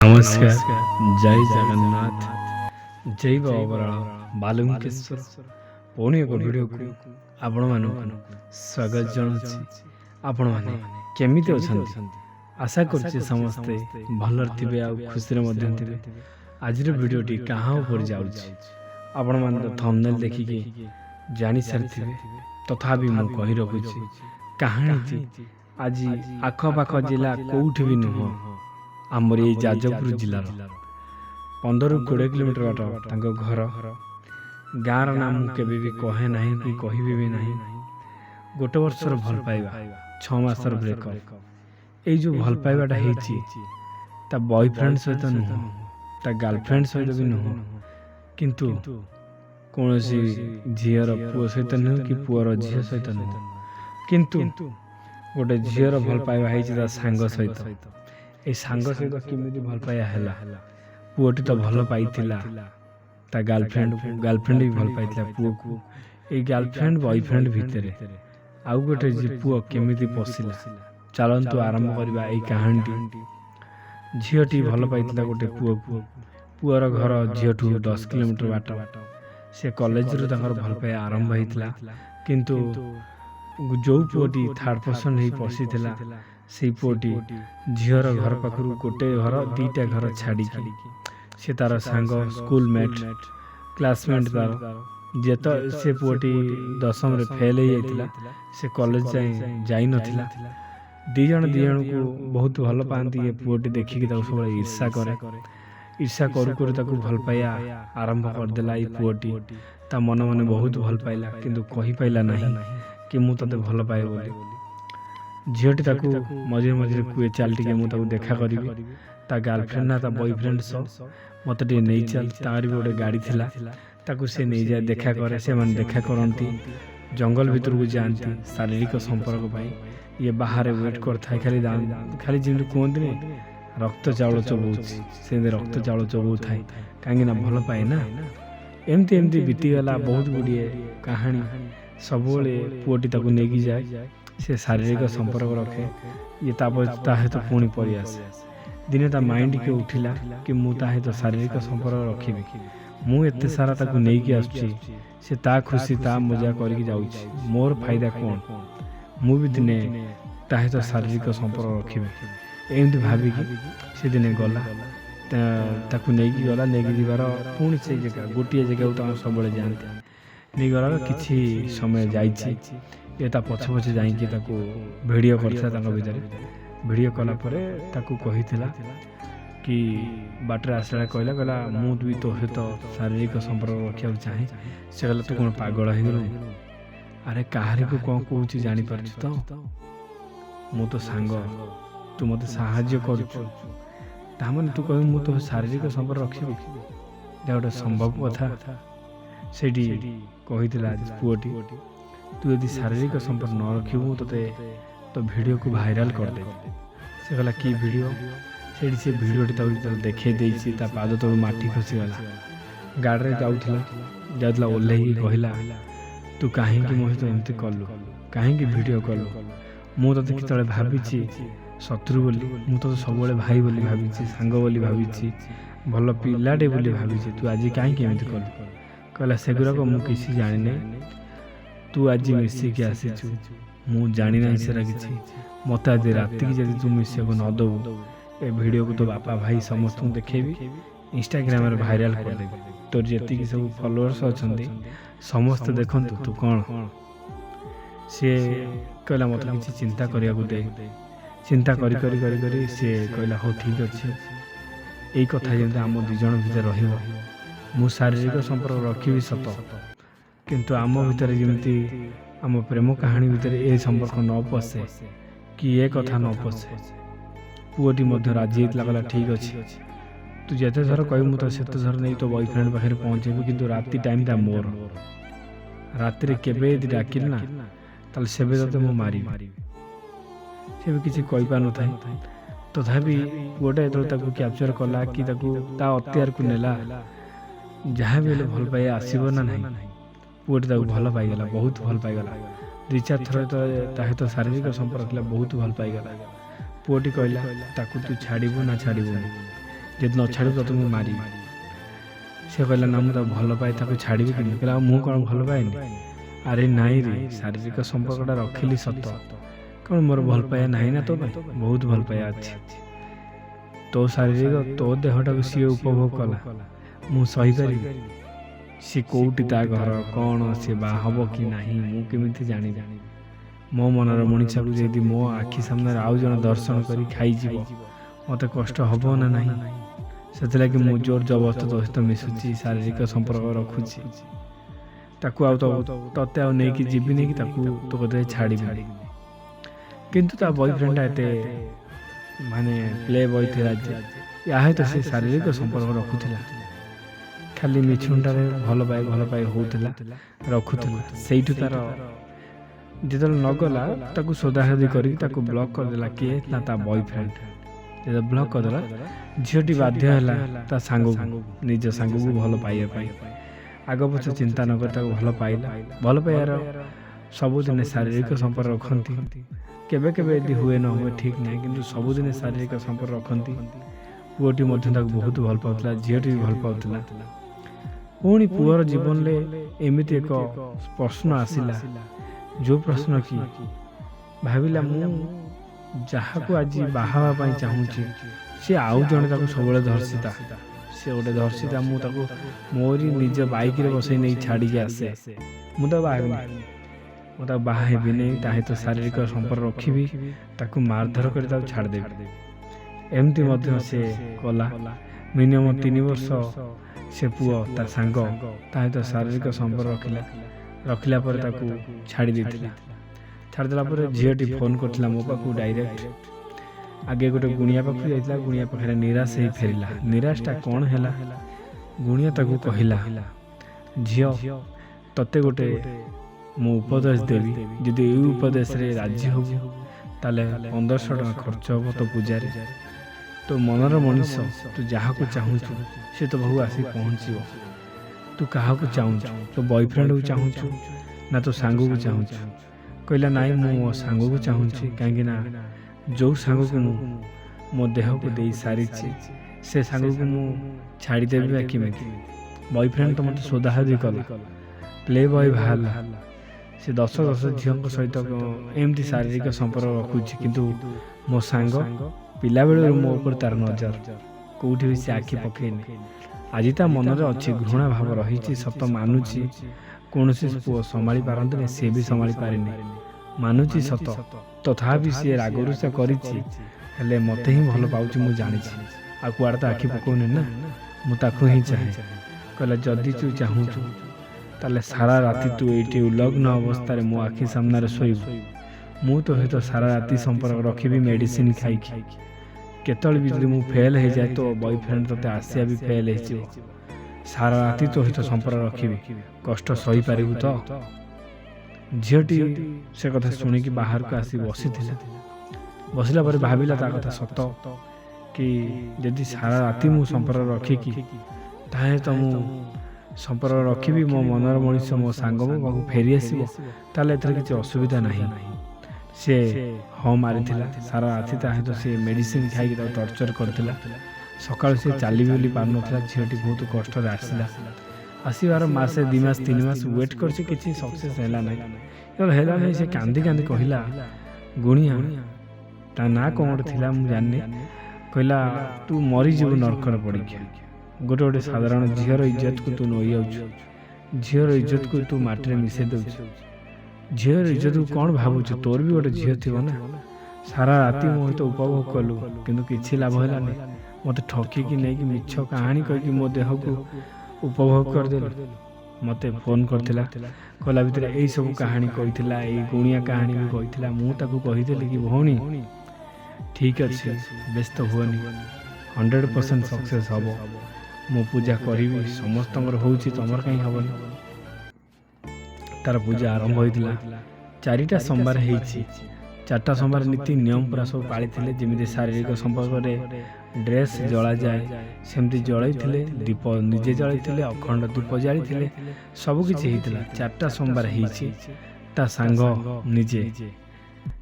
नमस्कार, जय जगन्नाथ, जय बाबराळ बालुंकेश्वर पुणी एक वीडियो को आपण मानक स्वागत जनाछि। आपण माने केमिति अछंती? आशा करछि समस्ते भलर थिबे आ खुशी रे मध्य थिबे। आज रे वीडियो टी कहां ऊपर जाउछि आपण मान थंबनेल देखि के जानि सारथिबे, तथापि मु कहि रखुछि कहानी थी आज आख पाख जिला कोउठी भी नुह आमर ये जाजपुर जिलार 15-20 किलोमीटर बाट तांको घर गाँर नाम केबे भी कहे नहीं कि कहबी भी नहीं। गोटे वर्षर भल पाइबा 6 मासर ब्रेकअप। ये जो भल पाइबाटा हेछि ता बॉयफ्रेंड सहित नुह, ता गर्लफ्रेंड सहित भी नुह, किंतु कौनसी झीर पुओ सहित नुह कि पुअर झील सहित नुह, किंतु गोटे झीर भल पाइबा हेछि ता सांग सहित। ए सांग सहित केमिति भल पाइया हैला? पुओटी तो भल पाइथिला ता गर्लफ्रेंड भी भल पाइथिला पुओ को। ए गर्लफ्रेंड बॉयफ्रेंड भितरे आउ गोटे जे पुओ केमिति पसिला, चलंतु आरंभ करबा ए कहानी। झीटी भल पाइथिला गोटे पुओ को। पुअर घर झीठू 10 किलोमीटर बाट। से कॉलेज रु तांकर भल पाइया आरंभ हेतिला, किंतु जो पुओटी थर्ड पर्सन ही पसिथिला से पुओटी झीर घर पाखरु गोटे घर 2टा घर छाड़ी से तार सांग स्कूल मेट क्लासमेट तार जेत से पुओटी 10वीं रे फेल हो जाइतिला। से कॉलेज जाई नथिला। दी जण को बहुत भल पाती। ये पुओटी देखिक सब ईर्षा करे। ईर्षा करू करू ताकू भल पाइया आरंभ करदेला। ये पुओटी ता मन मन बहुत भल पाइला, किंतु कहि पाइला नहीं कि मु तते भल पाए बोली। झीटी ताकू मझे मझे कुए चल टिके मु ताकू देखा करी ता गर्लफ्रेंड ना ता बॉयफ्रेंड सो मत टे नहीं चल। तार भी गोटे गाड़ी थिला, ताकू से नहीं जाए देखा करे। से मन देखा करती जंगल भीतर को जाती शारीरिक संपर्क पाई। ये बाहर वेट कर था खाली जिन कहते रक्त चाउल चबूची से रक्त चाउल चबू थाए कहीं भल पाए ना। एमती एमती बीतीगला बहुत गुड़िए कहानी। सब पुओटी ताकू नहीं जाए, से शारीरिक संपर्क रखे। ये ताहित पुणी पड़ी आसे। दिने ता माइंड के उठिला कि मु ताहित शारीरिक संपर्क रखिबी। मु एते सारा ताकू नहीं कि आसुची, से ता खुशी ता मजा करके जाउची, मोर फायदा कौन? मु भी दिने ताहित शारीरिक संपर्क रखिबी एमती भाविकी से दिने गला। ताकू नहीं कि गला नहीं जीवार पुणी से जगह गोटे जगह तो सब जाते नहीं गलार किछि समय जाइछि। ये ता पछे पछे जाइए भिडियो करता भितर। भिडियो कला ताकू कहिथिला कि बाटर आसला कहला कहला मु भी तो सहित शारीरिक संपर्क रखा चाहे। से कहला तू कौन पागल हो गलु? अरे कहारी को कौन कहूँ जानी पारछु तो मु तो सांग, तू मत साहाय्य करूछु तामने तू कह मु तो शारीरिक संपर्क रखिबी? गोटे संभव कथा। सेठी कहिथिला पुओटी तू यदि शारीरिक संपर्क न रखिबू तो वीडियो को वायरल कर दे। से कहला कि वीडियो? से वीडियोटी देखे देछि ता पाद तळु माटी खसीगला। गाड़ी जाउथला ओल्हेई कहला तू काहे कि मोहि तो एमती कलु, काहे कि वीडियो कलु? मु तते कितले भाबिछि शत्रु बोली, मु तो सबले भाई बोली भाबिछि, सांग बोली भाबिछि, भल पिलाटे बोली भाबिछि। तू आज काहे कि एमती कलु? कहला सेगुरा को मु किछि जानि नै। तू आज मिसिकी आसीचु, मु जानी ना सेरा किछि। मत आज राति की जदि तू मिसिया को न दबू ए वीडियो को तो बापा भाई समस्त देखेबी, इंस्टाग्राम रे वायरल कर देबी। तोर जति की सब फॉलोअर्स अछंती समस्त देखंतु तू कोन। से कहला मत किछि चिंता करिया को दे। चिंता करी करी करी करी से कहला हो ठीक अछि। एई कथा जेंता हम दु जण भीतर रहिबो। मु शारीरिक संपर्क रखिबी सत, किंतु आम भितर जमती आम प्रेम कहानी भितर ए संपर्क न पशे कि ये कथा न पशे। पुओटी मध्य राजी होता कहला ठीक अच्छे तू जिते थर कह मुझे सेते थर नहीं तो बॉयफ्रेंड पाखे पहुँचेबी, किंतु राति टाइम ता मोर। राति केबे यदि डाकिल ना ताल सेबे तते मु मारी। से भी किसी कहि पार न थाए। तथापि पुओटा जो कैप्चर कला कि ता अत्यार को नेला जहाँ भी भल पाए आसब ना नहीं। पुओटी भल पाईगला, बहुत भल पाईगला। 2-4 थर तो शारीरिक संपर्क बहुत भल पाईगला। पुओटी कहला ताकू तू छाड़बू ना छाड़बू? ଯଦି ନ ଛାଡ଼ିବୁ ତତେ ମୁଁ ମାରିବି। ସେ କହିଲା ନା ମୁଁ ତାକୁ ଭଲ ପାଏ, ତାକୁ ଛାଡ଼ିବି କେମିତି? କହିଲା ଆଉ ମୁଁ କ'ଣ ଭଲ ପାଏନି? ଆରେ ନାଇଁ ରେ, ଶାରୀରିକ ସମ୍ପର୍କଟା ରଖିଲି ସତ, କ'ଣ ମୋର ଭଲ ପାଇବା ନାହିଁ ନା ତୋ ପାଇଁ? ବହୁତ ଭଲ ପାଇବା ଅଛି। ତୋ ଶାରୀରିକ, ତୋ ଦେହଟାକୁ ସିଏ ଉପଭୋଗ କଲା, ମୁଁ ସହିପାରିବି? ସିଏ କେଉଁଠି, ତା ଘର କ'ଣ, ସିଏ ବାହା ହେବ କି ନାହିଁ ମୁଁ କେମିତି ଜାଣିବି? ମୋ ମନର ମଣିଷକୁ ଯଦି ମୋ ଆଖି ସାମ୍ନାରେ ଆଉ ଜଣେ ଦର୍ଶନ କରି ଖାଇଯିବ, ମୋତେ କଷ୍ଟ ହେବ ନା ନାହିଁ? ସେଥିଲାଗି ମୁଁ ଜୋର ଜବରଦସ୍ତ ତୋ ସହିତ ମିଶୁଛି, ଶାରୀରିକ ସମ୍ପର୍କ ରଖୁଛି। ତାକୁ ଆଉ ତତେ ଆଉ ନେଇକି ଯିବିନି କି ତାକୁ ତୋ କତିରେ ଛାଡ଼ିବିନି। କିନ୍ତୁ ତା ବୟଫ୍ରେଣ୍ଡଟା ଏତେ ମାନେ ପ୍ଲେ ବୟ ଥିଲା ଯେ ୟା ସହିତ ସେ ଶାରୀରିକ ସମ୍ପର୍କ ରଖୁଥିଲା। ଖାଲି ମିଛୁଣଟାରେ ଭଲ ପାଇ ହେଉଥିଲା, ରଖୁଥିଲା। ସେଇଠୁ ତାର ଯେତେବେଳେ ନଗଲା ତାକୁ ସୋଦାସୋଦି କରିକି ତାକୁ ବ୍ଲକ୍ କରିଦେଲା। କିଏ ନା ତା ବୟଫ୍ରେଣ୍ଡ। ଯେତେବେଳେ ବ୍ଲକ୍ କରିଦେଲା, ଝିଅଟି ବାଧ୍ୟ ହେଲା ତା ସାଙ୍ଗକୁ, ନିଜ ସାଙ୍ଗକୁ ଭଲ ପାଇବା ପାଇଁ। ଆଗ ପଛ ଚିନ୍ତା ନ କରି ତାକୁ ଭଲ ପାଇଲା। ଭଲ ପାଇବାର ସବୁଦିନେ ଶାରୀରିକ ସମ୍ପର୍କ ରଖନ୍ତି। କେବେ କେବେ ଯଦି ହୁଏ ନ ହୁଏ ଠିକ୍ ନାହିଁ, କିନ୍ତୁ ସବୁଦିନେ ଶାରୀରିକ ସମ୍ପର୍କ ରଖନ୍ତି। ପୁଅଟି ମଧ୍ୟ ତାକୁ ବହୁତ ଭଲ ପାଉଥିଲା, ଝିଅଟି ବି ଭଲ ପାଉଥିଲା। ପୁଣି ପୁଅର ଜୀବନରେ ଏମିତି ଏକ ପ୍ରଶ୍ନ ଆସିଲା, ଯେଉଁ ପ୍ରଶ୍ନ କି ଭାବିଲା ମୁଁ ଯାହାକୁ ଆଜି ବାହା ହେବା ପାଇଁ ଚାହୁଁଛି ସେ ଆଉ ଜଣେ ତାକୁ ସବୁବେଳେ ଧର୍ଷିତା। ସେ ଗୋଟେ ଧର୍ଷିତା, ମୁଁ ତାକୁ ମୋରି ନିଜ ବାଇକ୍ରେ ବସେଇ ନେଇ ଛାଡ଼ିକି ଆସେ। ମୁଁ ତାକୁ ବାହା ହେବିନି, ମୁଁ ତାକୁ ବାହା ହେବି ନାହିଁ। ତା ସହିତ ଶାରୀରିକ ସମ୍ପର୍କ ରଖିବି, ତାକୁ ମାରଧର କରି ତାକୁ ଛାଡ଼ିଦେବି। ଏମିତି ମଧ୍ୟ ସେ କଲା। ମିନିମମ୍ 3 ବର୍ଷ ସେ ପୁଅ, ତା ସାଙ୍ଗ ତା ସହିତ ଶାରୀରିକ ସମ୍ପର୍କ ରଖିଲା ପରେ ତାକୁ ଛାଡ଼ି ଦେଇଥିଲା। ଛାଡ଼ିଦେଲା ପରେ ଝିଅଟି ଫୋନ୍ କରିଥିଲା ମୋ ପାଖକୁ ଡାଇରେକ୍ଟ। ଆଗେ ଗୋଟେ ଗୁଣିଆ ପାଖକୁ ଯାଇଥିଲା, ଗୁଣିଆ ପାଖରେ ନିରାଶ ହେଇ ଫେରିଲା। ନିରାଶଟା କ'ଣ ହେଲା, ଗୁଣିଆ ତାକୁ କହିଲା, ଝିଅ ତତେ ଗୋଟେ ମୁଁ ଉପଦେଶ ଦେବି, ଯଦି ଏଇ ଉପଦେଶରେ ରାଜି ହେବୁ ତାହେଲେ 1500 ଟଙ୍କା ଖର୍ଚ୍ଚ ହେବ ତୋ ପୂଜାରେ। ତୋ ମନର ମଣିଷ, ତୁ ଯାହାକୁ ଚାହୁଁଛୁ ସେ ତୋ ପାଖକୁ ଆସି ପହଞ୍ଚିବ। ତୁ କାହାକୁ ଚାହୁଁଛୁ? ତୋ ବୟଫ୍ରେଣ୍ଡକୁ ଚାହୁଁଛୁ ନା ତୋ ସାଙ୍ଗକୁ ଚାହୁଁଛୁ? କହିଲା ନାଇଁ, ମୁଁ ମୋ ସାଙ୍ଗକୁ ଚାହୁଁଛି। କାହିଁକି ନା ଯେଉଁ ସାଙ୍ଗକୁ ମୁଁ ମୋ ଦେହକୁ ଦେଇ ସାରିଛି ସେ ସାଙ୍ଗକୁ ମୁଁ ଛାଡ଼ିଦେବି ବା କେମିତି? ବୟଫ୍ରେଣ୍ଡ ତ ମୋତେ ସୋଦାସୋଦି କଲା, ପ୍ଲେ ବୟ ବାହାରିଲା। ସେ 10 ଝିଅଙ୍କ ସହିତ ଏମିତି ଶାରୀରିକ ସମ୍ପର୍କ ରଖୁଛି, କିନ୍ତୁ ମୋ ସାଙ୍ଗ ପିଲାବେଳରୁ ମୋ ଉପରେ ତାର ନଜର, କେଉଁଠି ବି ସେ ଆଖି ପକେଇନି। ଆଜି ତା ମନରେ ଅଛି, ଘୃଣା ଭାବ ରହିଛି, ସତ ମାନୁଛି। କୌଣସି ପୁଅ ସମ୍ଭାଳି ପାରନ୍ତିନି, ସିଏ ବି ସମ୍ଭାଳି ପାରିନି, ମାନୁଛି ସତ। ତଥାପି ସିଏ ରାଗରୁଷା କରିଛି, ହେଲେ ମୋତେ ହିଁ ଭଲ ପାଉଛି ମୁଁ ଜାଣିଛି। ଆଉ କୁଆଡ଼େ ତ ଆଖି ପକାଉନି ନା, ମୁଁ ତାକୁ ହିଁ ଚାହେଁ। କହିଲା ଯଦି ତୁ ଚାହୁଁଛୁ ତାହେଲେ ସାରା ରାତି ତୁ ଏଇଠି ଉଲଗ୍ନ ଅବସ୍ଥାରେ ମୋ ଆଖି ସାମ୍ନାରେ ଶୋଇବୁ। ମୁଁ ତୋ ସହିତ ସାରା ରାତି ସମ୍ପର୍କ ରଖିବି ମେଡ଼ିସିନ ଖାଇକି। କେତେବେଳେ ବି ଯଦି ମୁଁ ଫେଲ୍ ହେଇଯାଏ, ତୋ ବୟଫ୍ରେଣ୍ଡ ତୋତେ ଆସିବା ବି ଫେଲ୍ ହେଇଯିବ। ସାରା ରାତି ତୋ ସହିତ ସମ୍ପର୍କ ରଖିବି, କଷ୍ଟ ସହିପାରିବୁ ତ? ଝିଅଟି ସେ କଥା ଶୁଣିକି ବାହାରକୁ ଆସି ବସିଥିଲା। ବସିଲା ପରେ ଭାବିଲା ତା କଥା ସତ, କି ଯଦି ସାରା ରାତି ମୁଁ ସମ୍ପର୍କ ରଖିକି ତାହେଲେ ତ ମୁଁ ସମ୍ପର୍କ ରଖିବି, ମୋ ମନର ମଣିଷ ମୋ ସାଙ୍ଗ ମୋ ପାଖକୁ ଫେରିଆସିବ, ତାହେଲେ ଏଥିରେ କିଛି ଅସୁବିଧା ନାହିଁ। ସେ ହଁ ମାରିଥିଲା। ସାରା ରାତି ତା ସହିତ ସେ ମେଡ଼ିସିନ ଖାଇକି ତାକୁ ଟର୍ଚର କରିଥିଲା। ସକାଳୁ ସେ ଚାଲି ବୁଲି ପାରୁନଥିଲା। ଝିଅଟି ବହୁତ କଷ୍ଟରେ ଆସିବାର ମାସେ 2 ମାସ 3 ମାସ ୱେଟ୍ କରିଛି, କିଛି ସକ୍ସେସ୍ ହେଲା ନାହିଁ। ଯେତେବେଳେ ହେଲା ନାହିଁ ସେ କାନ୍ଦି କାନ୍ଦି କହିଲା, ଗୁଣିଆ, ତା ନାଁ କ'ଣ ଗୋଟେ ଥିଲା ମୁଁ ଜାଣିନି, କହିଲା ତୁ ମରିଯିବୁ ନର୍କରେ ପଡ଼ିକି। ଗୋଟେ ସାଧାରଣ ଝିଅର ଇଜ୍ଜତକୁ ତୁ ନେଇଯାଉଛୁ, ଝିଅର ଇଜ୍ଜତକୁ ତୁ ମାଟିରେ ମିଶାଇ ଦେଉଛୁ। ଝିଅର ଇଜ୍ଜତକୁ କ'ଣ ଭାବୁଛୁ? ତୋର ବି ଗୋଟେ ଝିଅ ଥିବ ନା। ସାରା ରାତି ମୋ ସହିତ ଉପଭୋଗ କଲୁ, କିନ୍ତୁ କିଛି ଲାଭ ହେଲାନି। ମୋତେ ଠକିକି ନେଇକି ମିଛ କାହାଣୀ କହିକି ମୋ ଦେହକୁ ଉପଭୋଗ କରିଦେଲୁ। ମୋତେ ଫୋନ୍ କରିଥିଲା, କହିଲା ଭିତରେ ଏଇସବୁ କାହାଣୀ କହିଥିଲା, ଏଇ ଗୁଣିଆ କାହାଣୀ ବି କହିଥିଲା। ମୁଁ ତାକୁ କହିଥିଲି କି ଭଉଣୀ ଠିକ୍ ଅଛି, ବ୍ୟସ୍ତ ହୁଅନି, 100% ସକ୍ସେସ୍ ହେବ। ମୁଁ ପୂଜା କରିବି, ସମସ୍ତଙ୍କର ହେଉଛି, ତମର କାହିଁ ହେବନି? ତାର ପୂଜା ଆରମ୍ଭ ହୋଇଥିଲା। 4ଟା ସୋମବାର ହେଇଛି। 4ଟା ସୋମବାର ନୀତି ନିୟମ ପୁରା ସବୁ ପାଳିଥିଲେ। ଯେମିତି ଶାରୀରିକ ସମ୍ପର୍କରେ ଡ୍ରେସ୍ ଜଳାଯାଏ ସେମିତି ଜଳାଇଥିଲେ, ଦୀପ ନିଜେ ଜଳାଇଥିଲେ, ଅଖଣ୍ଡ ଦୀପ ଜାଳିଥିଲେ, ସବୁକିଛି ହେଇଥିଲା। 4ଟା ସୋମବାର ହେଇଛି। ତା ସାଙ୍ଗ ନିଜେ,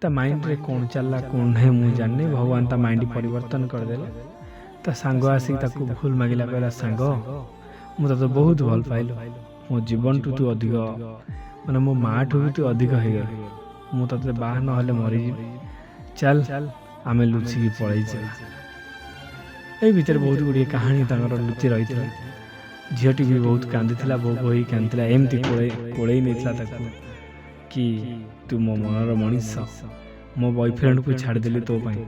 ତା ମାଇଣ୍ଡରେ କ'ଣ ଚାଲିଲା କ'ଣ ନାହିଁ ମୁଁ ଜାଣିନି, ଭଗବାନ ତା ମାଇଣ୍ଡ ପରିବର୍ତ୍ତନ କରିଦେଲେ। ତା ସାଙ୍ଗ ଆସିକି ତାକୁ ଭୁଲ ମାଗିଲା, କହିଲା ସାଙ୍ଗ ମୁଁ ତତେ ବହୁତ ଭଲ ପାଇଲି, ମୋ ଜୀବନଠୁ ତୁ ଅଧିକ ମାନେ ମୋ ମାଆଠୁ ବି ତୁ ଅଧିକ ହେଇଗଲୁ, ମୁଁ ତତେ ବାହା ନହେଲେ ମରିଯିବି, ଚାଲ ଆମେ ଲୁଚିକି ପଳେଇଯିବା। ଏଇ ଭିତରେ ବହୁତ ଗୁଡ଼ିଏ କାହାଣୀ ତାଙ୍କର ଲୁଚି ରହିଥିଲା। ଝିଅଟି ବି ବହୁତ କାନ୍ଦିଥିଲା, ବୋଉ ହୋଇ କାନ୍ଦିଥିଲା, ଏମିତି କୋଳେଇ ନେଇଥିଲା ତାକୁ କି ତୁ ମୋ ମନର ମଣିଷ, ମୋ ବୟଫ୍ରେଣ୍ଡକୁ ଛାଡ଼ିଦେଲି ତୋ ପାଇଁ।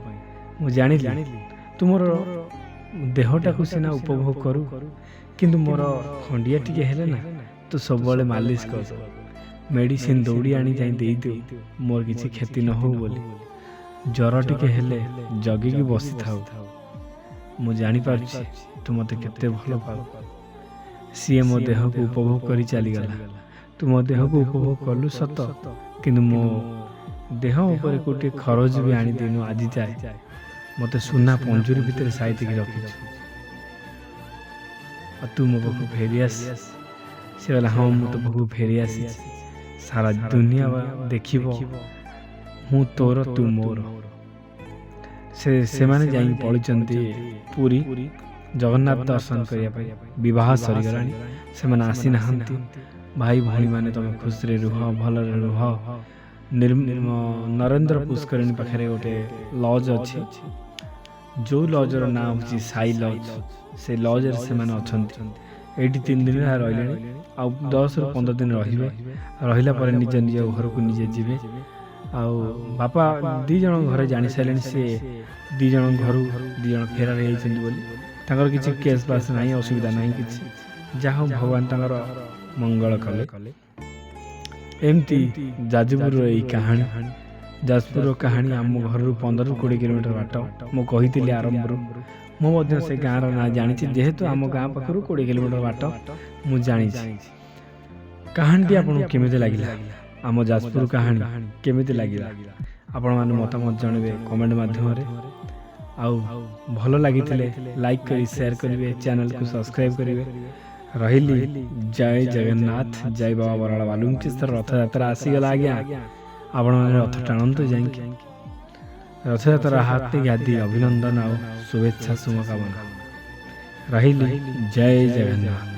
ମୁଁ ଜାଣିଲି ତୁ ମୋର ଦେହଟାକୁ ସିନା ଉପଭୋଗ କରୁ, କିନ୍ତୁ ମୋର ଖଣ୍ଡିଆ ଟିକେ ହେଲେ ନା ତୁ ସବୁବେଳେ ମାଲିସ କର, ମେଡ଼ିସିନ ଦୌଡ଼ି ଆଣି ଯାଇ ଦେଇଦେଉ, ମୋର କିଛି କ୍ଷତି ନ ହଉ ବୋଲି। ଜ୍ୱର ଟିକେ ହେଲେ ଜଗିକି ବସିଥାଉ। ମୁଁ ଜାଣିପାରୁଛି ତୁ ମୋତେ କେତେ ଭଲ ପାଉ। ସିଏ ମୋ ଦେହକୁ ଉପଭୋଗ କରି ଚାଲିଗଲା। ତୁ ମୋ ଦେହକୁ ଉପଭୋଗ କଲୁ ସତ, କିନ୍ତୁ ମୋ ଦେହ ଉପରେ ଗୋଟିଏ ଖରଜ ବି ଆଣିଦେନୁ ଆଜି ଯାଏ। ମୋତେ ସୁନା ପଞ୍ଜୁରୀ ଭିତରେ ସାଇତିକି ରଖିଛୁ, ଆଉ ତୁ ମୋ ପାଖକୁ ଫେରିଆସ। ସେ କହିଲା ହଁ ମୁଁ ତୋ ପାଖକୁ ଫେରି ଆସିଛି, ସାରା ଦୁନିଆ ଦେଖିବ ମୁଁ ତୋର ତୁ ମୋର। ସେମାନେ ଯାଇକି ପଳୁଛନ୍ତି ପୁରୀ ଜଗନ୍ନାଥ ଦର୍ଶନ କରିବା ପାଇଁ। ବିବାହ ସରିଗଲାଣି, ସେମାନେ ଆସିନାହାନ୍ତି। ଭାଇ ଭଉଣୀମାନେ ତମେ ଖୁସିରେ ରୁହ, ଭଲରେ ରୁହ। ନରେନ୍ଦ୍ର ପୁଷ୍କରିଣୀ ପାଖରେ ଗୋଟେ ଲଜ୍ ଅଛି, ଯେଉଁ ଲଜ୍ର ନାଁ ହେଉଛି ସାଇ ଲଜ୍। ସେ ଲଜ୍ରେ ସେମାନେ ଅଛନ୍ତି। ଏଇଠି 3 ଦିନ ରହିଲେଣି, ଆଉ 10ରୁ 15 ଦିନ ରହିବେ। ରହିଲା ପରେ ନିଜ ନିଜ ଘରକୁ ନିଜେ ଯିବେ। ଆଉ ବାପା 2 ଜଣ ଘରେ ଜାଣି ସାରିଲେଣି, ସେ 2 ଜଣ ଘରୁ 2 ଜଣ ଫେରାର ହେଇଯାଇଛନ୍ତି ବୋଲି। ତାଙ୍କର କିଛି କେସ୍ ବାସ୍ ନାହିଁ, ଅସୁବିଧା ନାହିଁ କିଛି। ଯାହା ହଉ ଭଗବାନ ତାଙ୍କର ମଙ୍ଗଳ କଲେ। ଏମିତି ଯାଜପୁରର ଏଇ କାହାଣୀ। ଯାଜପୁରର କାହାଣୀ ଆମ ଘରରୁ 15ରୁ 20 କିଲୋମିଟର ବାଟ। ମୁଁ କହିଥିଲି ଆରମ୍ଭରୁ, ମୁଁ ମଧ୍ୟ ସେ ଗାଁର ନାଁ ଜାଣିଛି, ଯେହେତୁ ଆମ ଗାଁ ପାଖରୁ 20 କିଲୋମିଟର ବାଟ ମୁଁ ଜାଣିଛି। କାହାଣୀଟି ଆପଣଙ୍କୁ କେମିତି ଲାଗିଲା? ଆମ ଯାଜପୁର କାହାଣୀ କେମିତି ଲାଗିଲା? ଆପଣମାନେ ମତାମତ ଜଣାଇବେ କମେଣ୍ଟ ମାଧ୍ୟମରେ। ଆଉ ଭଲ ଲାଗିଥିଲେ ଲାଇକ୍ କରି ସେୟାର କରିବେ, ଚ୍ୟାନେଲକୁ ସବସ୍କ୍ରାଇବ୍ କରିବେ। ରହିଲି, ଜୟ ଜଗନ୍ନାଥ, ଜୟ ବାବା ବରାଳ ବାଲୁଙ୍କେଶ୍ୱର। ରଥଯାତ୍ରା ଆସିଗଲା ଆଜ୍ଞା, ଆପଣମାନେ ରଥ ଟାଣନ୍ତୁ ଯାଇକି। ରଥଯାତ୍ରା ହାର୍ଦ୍ଦିକ ହାର୍ଦ୍ଦିକ ଅଭିନନ୍ଦନ ଆଉ ଶୁଭେଚ୍ଛା, ଶୁଭକାମନା। ରହିଲି, ଜୟ ଜଗନ୍ନାଥ।